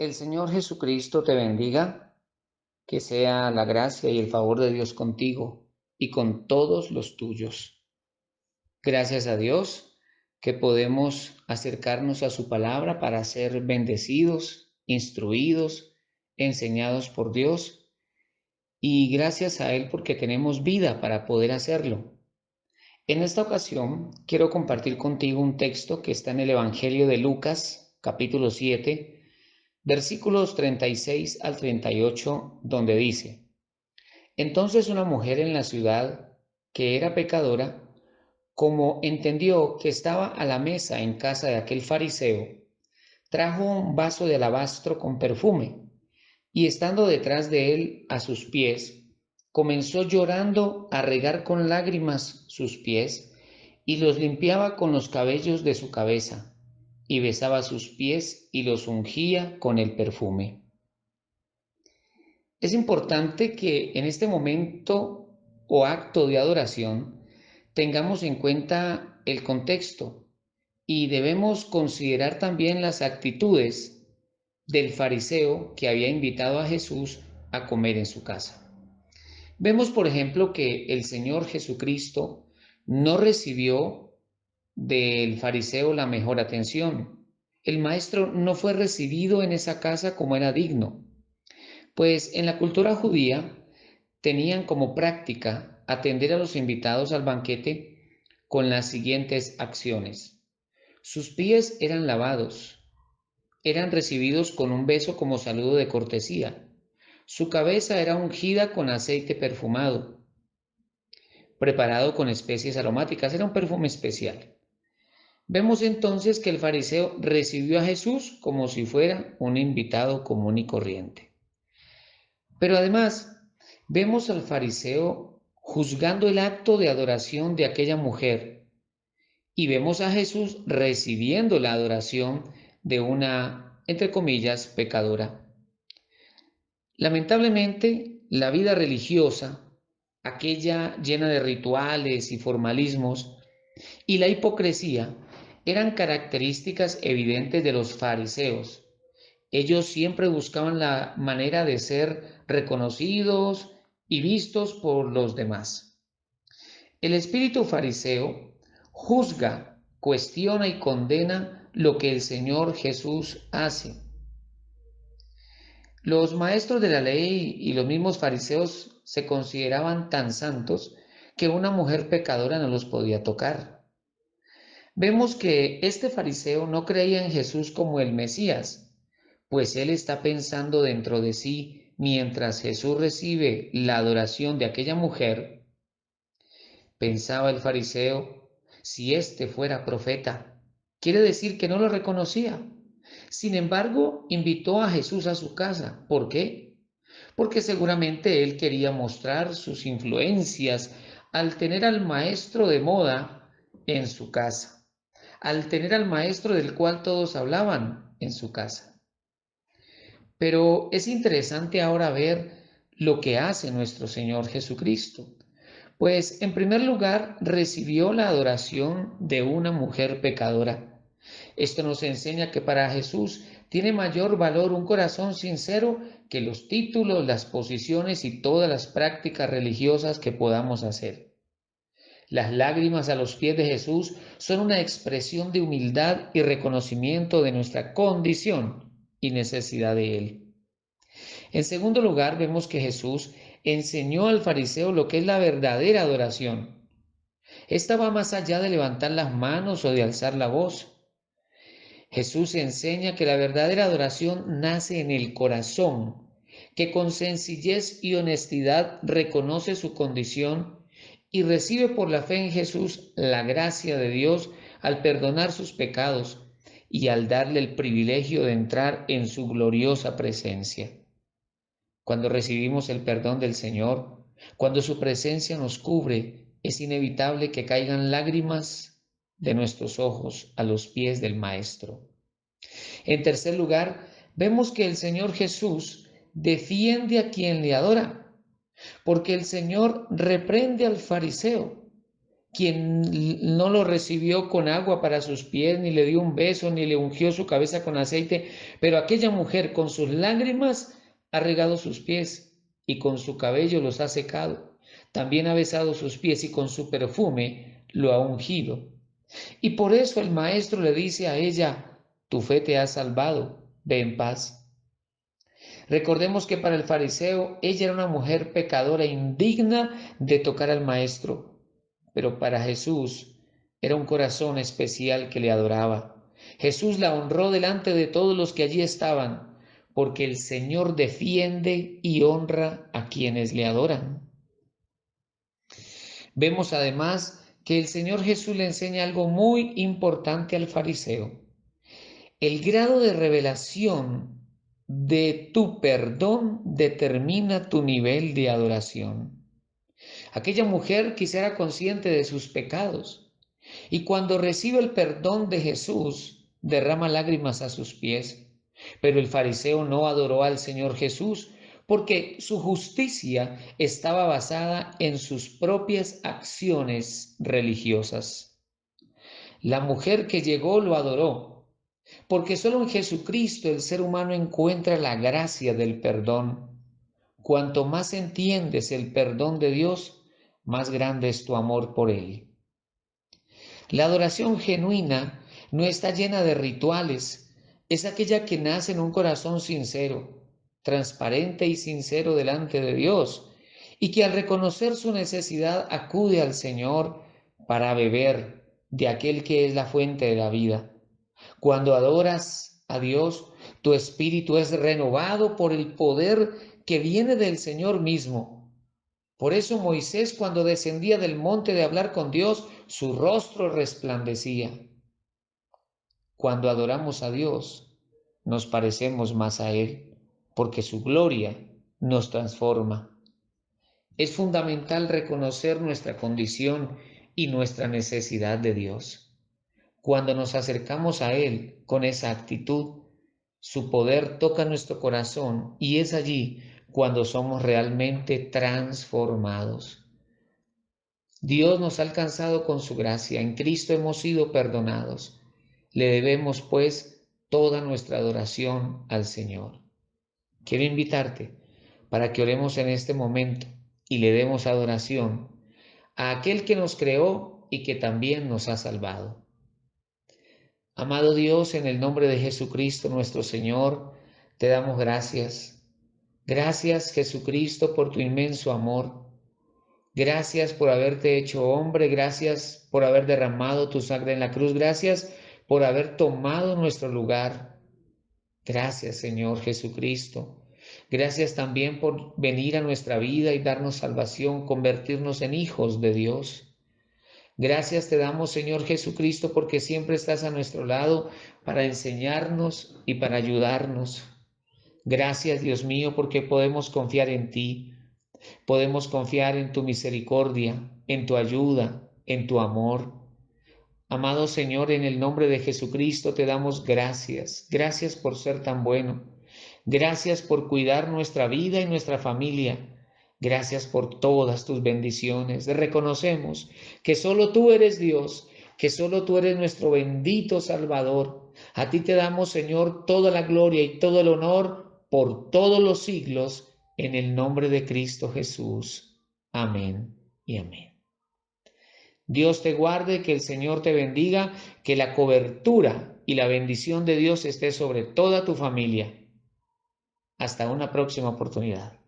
El Señor Jesucristo te bendiga, que sea la gracia y el favor de Dios contigo y con todos los tuyos. Gracias a Dios que podemos acercarnos a su palabra para ser bendecidos, instruidos, enseñados por Dios, y gracias a Él porque tenemos vida para poder hacerlo. En esta ocasión quiero compartir contigo un texto que está en el Evangelio de Lucas, capítulo 7, versículos 36 al 38, donde dice: Entonces una mujer en la ciudad, que era pecadora, como entendió que estaba a la mesa en casa de aquel fariseo, trajo un vaso de alabastro con perfume, y estando detrás de él a sus pies, comenzó llorando a regar con lágrimas sus pies, y los limpiaba con los cabellos de su cabeza, y besaba sus pies y los ungía con el perfume. Es importante que en este momento o acto de adoración tengamos en cuenta el contexto y debemos considerar también las actitudes del fariseo que había invitado a Jesús a comer en su casa. Vemos, por ejemplo, que el Señor Jesucristo no recibió del fariseo la mejor atención. El maestro no fue recibido en esa casa como era digno, pues en la cultura judía tenían como práctica atender a los invitados al banquete con las siguientes acciones. Sus pies eran lavados, eran recibidos con un beso como saludo de cortesía. Su cabeza era ungida con aceite perfumado, preparado con especies aromáticas, era un perfume especial. Vemos entonces que el fariseo recibió a Jesús como si fuera un invitado común y corriente. Pero además, vemos al fariseo juzgando el acto de adoración de aquella mujer y vemos a Jesús recibiendo la adoración de una, entre comillas, pecadora. Lamentablemente, la vida religiosa, aquella llena de rituales y formalismos, y la hipocresía eran características evidentes de los fariseos. Ellos siempre buscaban la manera de ser reconocidos y vistos por los demás. El espíritu fariseo juzga, cuestiona y condena lo que el Señor Jesús hace. Los maestros de la ley y los mismos fariseos se consideraban tan santos que una mujer pecadora no los podía tocar. Vemos que este fariseo no creía en Jesús como el Mesías, pues él está pensando dentro de sí mientras Jesús recibe la adoración de aquella mujer. Pensaba el fariseo: si éste fuera profeta, quiere decir que no lo reconocía. Sin embargo, invitó a Jesús a su casa. ¿Por qué? Porque seguramente él quería mostrar sus influencias al tener al maestro de moda en su casa, al tener al maestro del cual todos hablaban en su casa. Pero es interesante ahora ver lo que hace nuestro Señor Jesucristo. Pues en primer lugar recibió la adoración de una mujer pecadora. Esto nos enseña que para Jesús tiene mayor valor un corazón sincero que los títulos, las posiciones y todas las prácticas religiosas que podamos hacer. Las lágrimas a los pies de Jesús son una expresión de humildad y reconocimiento de nuestra condición y necesidad de Él. En segundo lugar, vemos que Jesús enseñó al fariseo lo que es la verdadera adoración. Esta va más allá de levantar las manos o de alzar la voz. Jesús enseña que la verdadera adoración nace en el corazón, que con sencillez y honestidad reconoce su condición y recibe por la fe en Jesús la gracia de Dios al perdonar sus pecados y al darle el privilegio de entrar en su gloriosa presencia. Cuando recibimos el perdón del Señor, cuando su presencia nos cubre, es inevitable que caigan lágrimas de nuestros ojos a los pies del Maestro. En tercer lugar, vemos que el Señor Jesús defiende a quien le adora, porque el Señor reprende al fariseo. quien no lo recibió con agua para sus pies, ni le dio un beso, ni le ungió su cabeza con aceite, pero aquella mujer con sus lágrimas ha regado sus pies y con su cabello los ha secado. También ha besado sus pies y con su perfume lo ha ungido. Y por eso el maestro le dice a ella, tu fe te ha salvado, ve en paz. Recordemos que para el fariseo ella era una mujer pecadora indigna de tocar al maestro, pero para Jesús era un corazón especial que le adoraba. Jesús la honró delante de todos los que allí estaban, porque el Señor defiende y honra a quienes le adoran. Vemos además que el Señor Jesús le enseña algo muy importante al fariseo. El grado de revelación de tu perdón determina tu nivel de adoración. Aquella mujer quizá era consciente de sus pecados y cuando recibe el perdón de Jesús derrama lágrimas a sus pies. Pero el fariseo no adoró al Señor Jesús porque su justicia estaba basada en sus propias acciones religiosas. La mujer que llegó lo adoró, porque solo en Jesucristo el ser humano encuentra la gracia del perdón. Cuanto más entiendes el perdón de Dios, más grande es tu amor por Él. La adoración genuina no está llena de rituales, es aquella que nace en un corazón sincero, transparente y sincero delante de Dios, y que al reconocer su necesidad acude al Señor para beber de aquel que es la fuente de la vida. Cuando adoras a Dios, tu espíritu es renovado por el poder que viene del Señor mismo. Por eso Moisés, cuando descendía del monte de hablar con Dios, su rostro resplandecía. Cuando adoramos a Dios, nos parecemos más a Él, porque su gloria nos transforma. Es fundamental reconocer nuestra condición y nuestra necesidad de Dios. Cuando nos acercamos a Él con esa actitud, su poder toca nuestro corazón y es allí cuando somos realmente transformados. Dios nos ha alcanzado con su gracia, en Cristo hemos sido perdonados. Le debemos pues toda nuestra adoración al Señor. Quiero invitarte para que oremos en este momento y le demos adoración a aquel que nos creó y que también nos ha salvado. Amado Dios, en el nombre de Jesucristo nuestro Señor, te damos gracias. Gracias, Jesucristo, por tu inmenso amor. Gracias por haberte hecho hombre, gracias por haber derramado tu sangre en la cruz, gracias por haber tomado nuestro lugar. Gracias, Señor Jesucristo. Gracias también por venir a nuestra vida y darnos salvación, convertirnos en hijos de Dios. Gracias te damos, Señor Jesucristo, porque siempre estás a nuestro lado para enseñarnos y para ayudarnos. Gracias, Dios mío, porque podemos confiar en ti. Podemos confiar en tu misericordia, en tu ayuda, en tu amor. Amado Señor, en el nombre de Jesucristo te damos gracias. Gracias por ser tan bueno. Gracias por cuidar nuestra vida y nuestra familia. Gracias por todas tus bendiciones. Reconocemos que solo tú eres Dios, que solo tú eres nuestro bendito Salvador. A ti te damos, Señor, toda la gloria y todo el honor por todos los siglos, en el nombre de Cristo Jesús. Amén y amén. Dios te guarde, que el Señor te bendiga, que la cobertura y la bendición de Dios esté sobre toda tu familia. Hasta una próxima oportunidad.